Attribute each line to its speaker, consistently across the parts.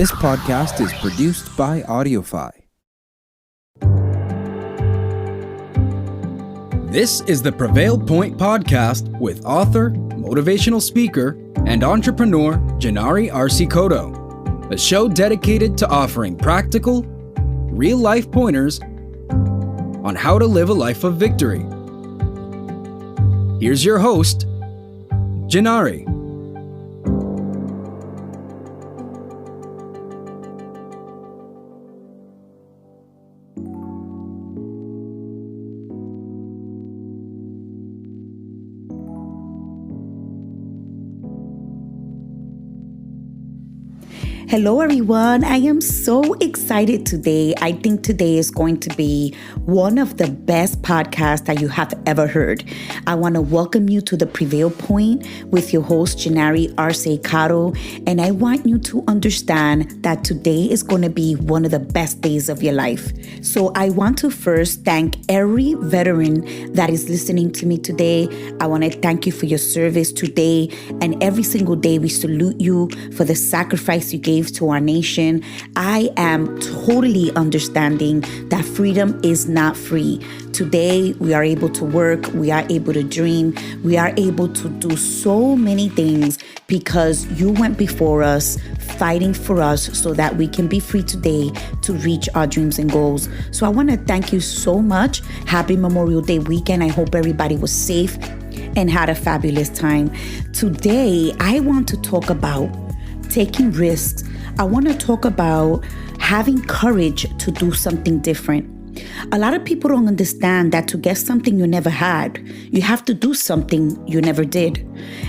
Speaker 1: This podcast is produced by AudioFi. This is the Prevail Point podcast with author, motivational speaker, and entrepreneur Jinary Arce-Cotto, a show dedicated to offering practical, real-life pointers on how to live a life of victory. Here's your host, Jinary.
Speaker 2: Hello everyone, I am so excited today. I think today is going to be one of the best podcasts that you have ever heard. I want to welcome you to the Prevail Point with your host, Jinary Arce-Cotto, and I want you to understand that today is going to be one of the best days of your life. So I want to first thank every veteran that is listening to me today. I want to thank you for your service today, and every single day we salute you for the sacrifice you gave to our nation. I am totally understanding that freedom is not free. Today, we are able to work, we are able to dream, we are able to do so many things because you went before us, fighting for us so that we can be free today to reach our dreams and goals. So I want to thank you so much. Happy Memorial Day weekend. I hope everybody was safe and had a fabulous time. Today, I want to talk about taking risks. I want to talk about having courage to do something different. A lot of people don't understand that to get something you never had, you have to do something you never did.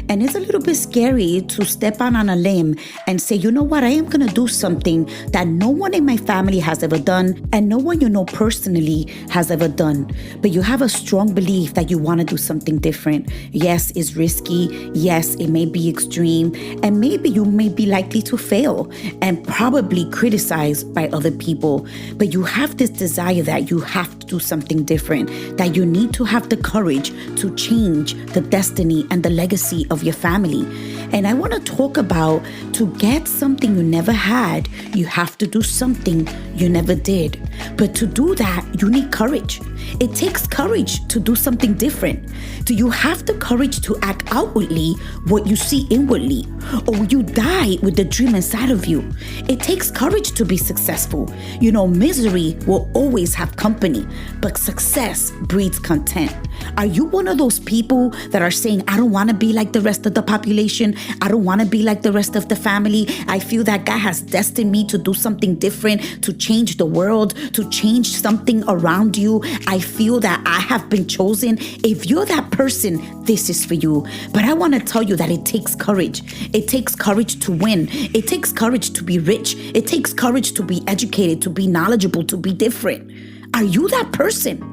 Speaker 2: And it's a little bit scary to step out on a limb and say, you know what, I am going to do something that no one in my family has ever done and no one you know personally has ever done. But you have a strong belief that you want to do something different. Yes, it's risky. Yes, it may be extreme. And maybe you may be likely to fail and probably criticized by other people. But you have this desire that you have to do something different, that you need to have the courage to change the destiny and the legacy of your family. And I want to talk about to get something you never had, you have to do something you never did. But to do that, you need courage. It takes courage to do something different. Do you have the courage to act outwardly what you see inwardly? Or will you die with the dream inside of you? It takes courage to be successful. You know, misery will always have company, but success breeds content. Are you one of those people that are saying, I don't want to be like the rest of the population. I don't want to be like the rest of the family. I feel that God has destined me to do something different, to change the world, to change something around you. I feel that I have been chosen. If you're that person, this is for you. But I want to tell you that it takes courage. It takes courage to win. It takes courage to be rich. It takes courage to be educated, to be knowledgeable, to be different. Are you that person?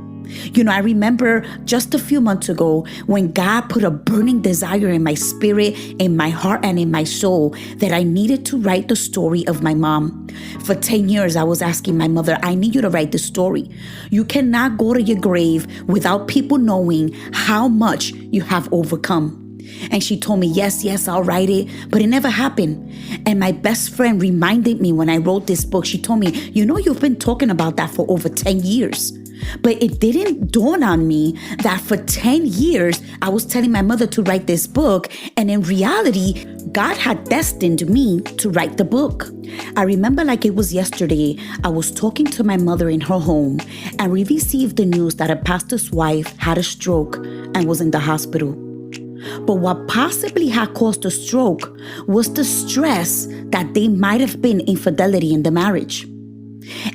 Speaker 2: You know, I remember just a few months ago when God put a burning desire in my spirit, in my heart, and in my soul that I needed to write the story of my mom. For 10 years, I was asking my mother, I need you to write the story. You cannot go to your grave without people knowing how much you have overcome. And she told me, yes, I'll write it. But it never happened. And my best friend reminded me when I wrote this book, she told me, you know, you've been talking about that for over 10 years. But it didn't dawn on me that for 10 years, I was telling my mother to write this book. And in reality, God had destined me to write the book. I remember like it was yesterday, I was talking to my mother in her home, and we received the news that a pastor's wife had a stroke and was in the hospital. But what possibly had caused the stroke was the stress that there might have been infidelity in the marriage.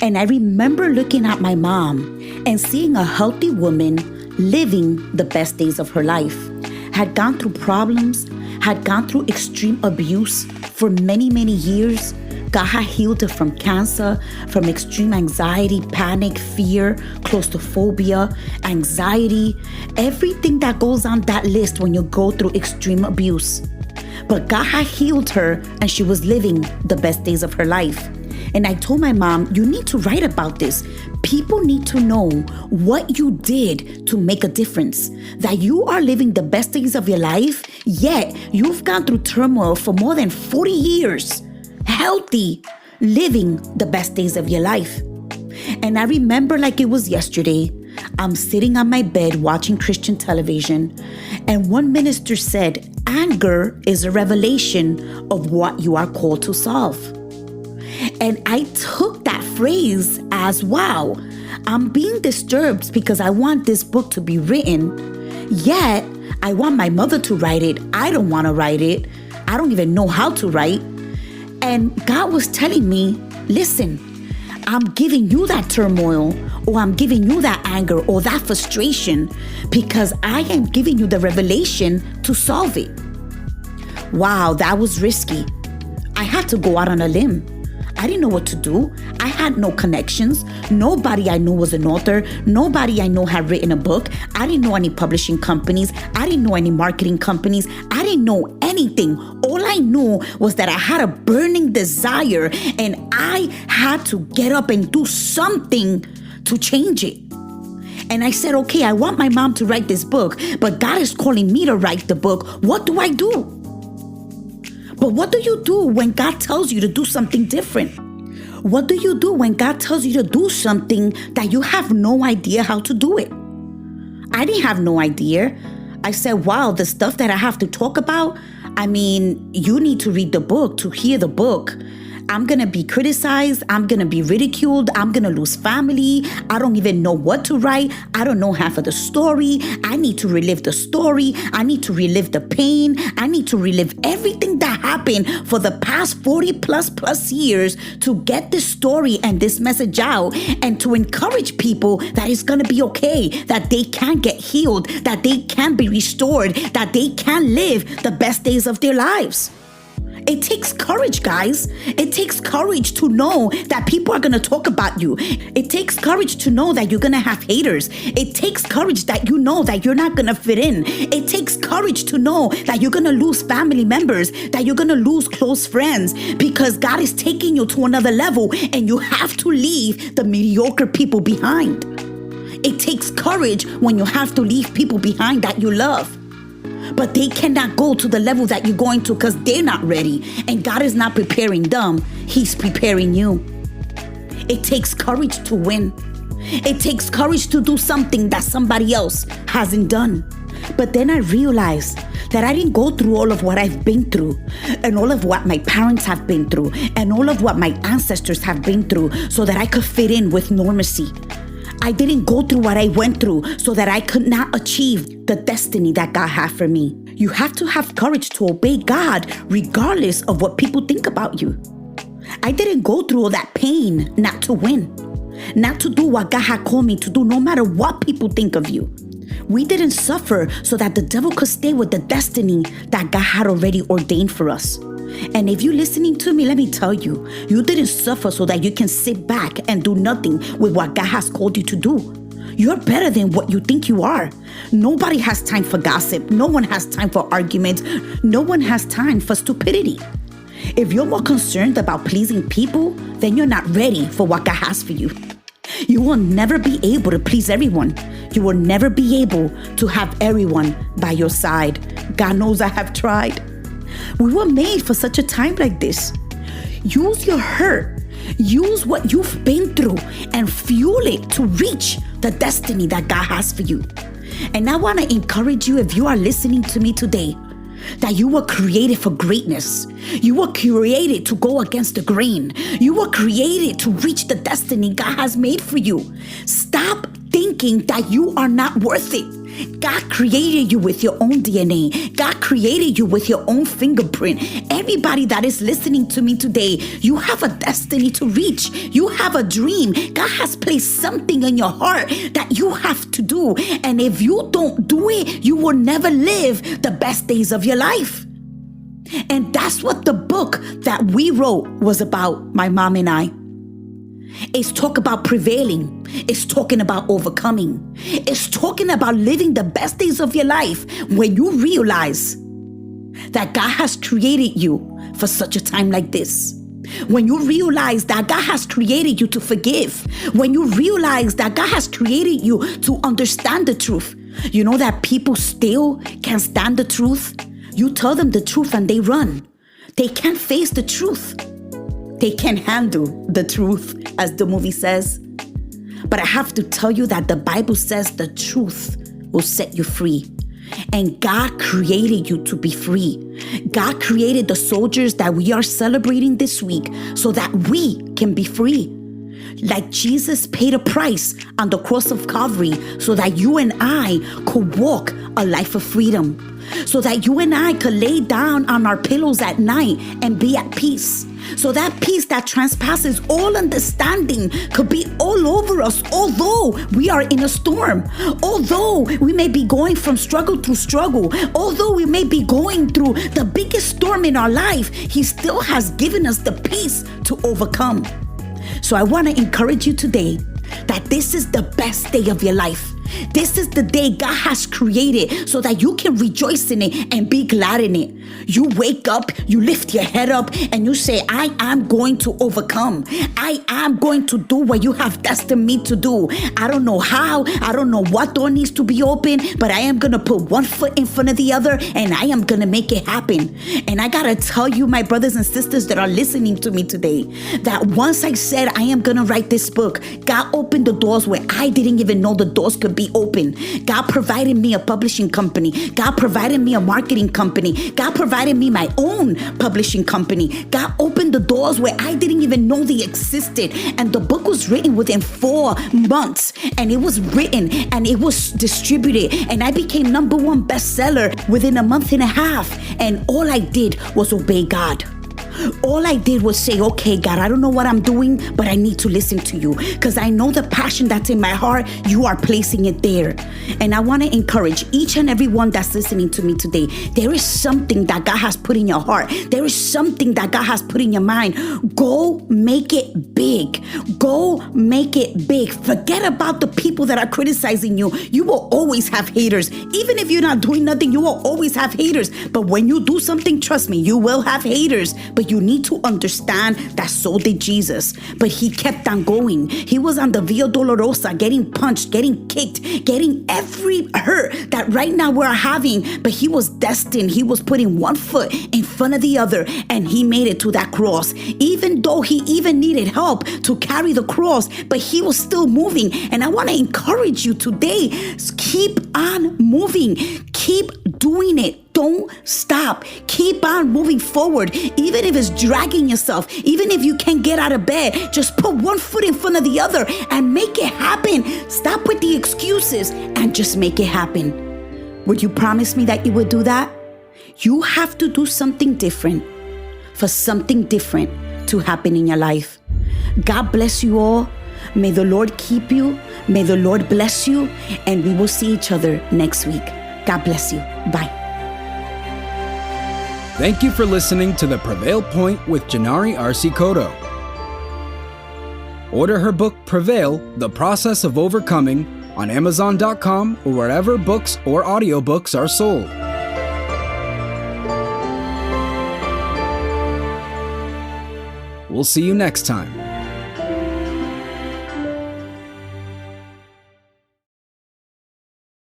Speaker 2: And I remember looking at my mom and seeing a healthy woman living the best days of her life, had gone through problems, had gone through extreme abuse for many, many years. God had healed her from cancer, from extreme anxiety, panic, fear, claustrophobia, anxiety, everything that goes on that list when you go through extreme abuse. But God had healed her and she was living the best days of her life. And I told my mom, you need to write about this. People need to know what you did to make a difference. That you are living the best days of your life, yet you've gone through turmoil for more than 40 years. Healthy, living the best days of your life. And I remember like it was yesterday, I'm sitting on my bed watching Christian television, and one minister said, anger is a revelation of what you are called to solve. And I took that phrase as, wow, I'm being disturbed because I want this book to be written, yet I want my mother to write it. I don't want to write it. I don't even know how to write. And God was telling me, listen, I'm giving you that turmoil, or I'm giving you that anger or that frustration because I am giving you the revelation to solve it. Wow, that was risky. I had to go out on a limb. I didn't know what to do. I had no connections. Nobody I knew was an author. Nobody I know had written a book. I didn't know any publishing companies. I didn't know any marketing companies. I didn't know anything. All I knew was that I had a burning desire and I had to get up and do something to change it. And I said, okay, I want my mom to write this book, but God is calling me to write the book. What do I do? But what do you do when God tells you to do something different? What do you do when God tells you to do something that you have no idea how to do it? I didn't have no idea. I said, wow, the stuff that I have to talk about, I mean, you need to read the book to hear the book. I'm going to be criticized. I'm going to be ridiculed. I'm going to lose family. I don't even know what to write. I don't know half of the story. I need to relive the story. I need to relive the pain. I need to relive everything that happened for the past 40 plus years to get this story and this message out and to encourage people that it's going to be okay, that they can get healed, that they can be restored, that they can live the best days of their lives. It takes courage, guys. It takes courage to know that people are going to talk about you. It takes courage to know that you're going to have haters. It takes courage that you know that you're not going to fit in. It takes courage to know that you're going to lose family members, that you're going to lose close friends, because God is taking you to another level and you have to leave the mediocre people behind. It takes courage when you have to leave people behind that you love. But they cannot go to the level that you're going to because they're not ready. And God is not preparing them. He's preparing you. It takes courage to win. It takes courage to do something that somebody else hasn't done. But then I realized that I didn't go through all of what I've been through and all of what my parents have been through and all of what my ancestors have been through so that I could fit in with normalcy. I didn't go through what I went through so that I could not achieve the destiny that God had for me. You have to have courage to obey God regardless of what people think about you. I didn't go through all that pain not to win, not to do what God had called me to do, no matter what people think of you. We didn't suffer so that the devil could stay with the destiny that God had already ordained for us. And if you're listening to me, let me tell you, you didn't suffer so that you can sit back and do nothing with what God has called you to do. You're better than what you think you are. Nobody has time for gossip. No one has time for arguments. No one has time for stupidity. If you're more concerned about pleasing people, then you're not ready for what God has for you. You will never be able to please everyone. You will never be able to have everyone by your side. God knows I have tried. We were made for such a time like this. Use your hurt. Use what you've been through and fuel it to reach the destiny that God has for you. And I want to encourage you, if you are listening to me today, that you were created for greatness. You were created to go against the grain. You were created to reach the destiny God has made for you. Stop thinking that you are not worth it. God created you with your own DNA. God created you with your own fingerprint. Everybody that is listening to me today, you have a destiny to reach. You have a dream. God has placed something in your heart that you have to do. And if you don't do it, you will never live the best days of your life. And that's what the book that we wrote was about, my mom and I. It's talk about prevailing. It's talking about overcoming. It's talking about living the best days of your life when you realize that God has created you for such a time like this. When you realize that God has created you to forgive. When you realize that God has created you to understand the truth. You know that people still can't stand the truth? You tell them the truth and they run. They can't face the truth. They can't handle the truth, as the movie says. But I have to tell you that the Bible says the truth will set you free. And God created you to be free. God created the soldiers that we are celebrating this week so that we can be free. Like Jesus paid a price on the cross of Calvary so that you and I could walk a life of freedom. So that you and I could lay down on our pillows at night and be at peace. So that peace that trespasses all understanding could be all over us, although we are in a storm, although we may be going from struggle to struggle, although we may be going through the biggest storm in our life, He still has given us the peace to overcome. So I want to encourage you today that this is the best day of your life. This is the day God has created so that you can rejoice in it and be glad in it. You wake up, you lift your head up, and you say, I am going to overcome. I am going to do what you have destined me to do. I don't know how, I don't know what door needs to be open, but I am going to put one foot in front of the other, and I am going to make it happen. And I got to tell you, my brothers and sisters that are listening to me today, that once I said I am going to write this book, God opened the doors where I didn't even know the doors could be open. God provided me a publishing company. God provided me a marketing company. God provided me my own publishing company. God opened the doors where I didn't even know they existed. And the book was written within 4 months. And it was written and it was distributed. And I became #1 bestseller within a month and a half. And all I did was obey God. All I did was say, okay, God, I don't know what I'm doing, but I need to listen to you because I know the passion that's in my heart, you are placing it there. And I want to encourage each and every one that's listening to me today. There is something that God has put in your heart. There is something that God has put in your mind. Go make it big. Go make it big. Forget about the people that are criticizing you. You will always have haters. Even if you're not doing nothing, you will always have haters. But when you do something, trust me, you will have haters. But you need to understand that so did Jesus. But He kept on going. He was on the Via Dolorosa, getting punched, getting kicked, getting every hurt that right now we're having. But He was destined. He was putting one foot in front of the other, and He made it to that cross. Even though He even needed help to carry the cross, but He was still moving. And I want to encourage you today, keep on moving. Keep doing it. Don't stop. Keep on moving forward. Even if it's dragging yourself, even if you can't get out of bed, just put one foot in front of the other and make it happen. Stop with the excuses and just make it happen. Would you promise me that you would do that? You have to do something different for something different to happen in your life. God bless you all. May the Lord keep you. May the Lord bless you. And we will see each other next week. God bless you. Bye.
Speaker 1: Thank you for listening to The Prevail Point with Jinary Arce-Cotto. Order her book Prevail, The Process of Overcoming on Amazon.com or wherever books or audiobooks are sold. We'll see you next time.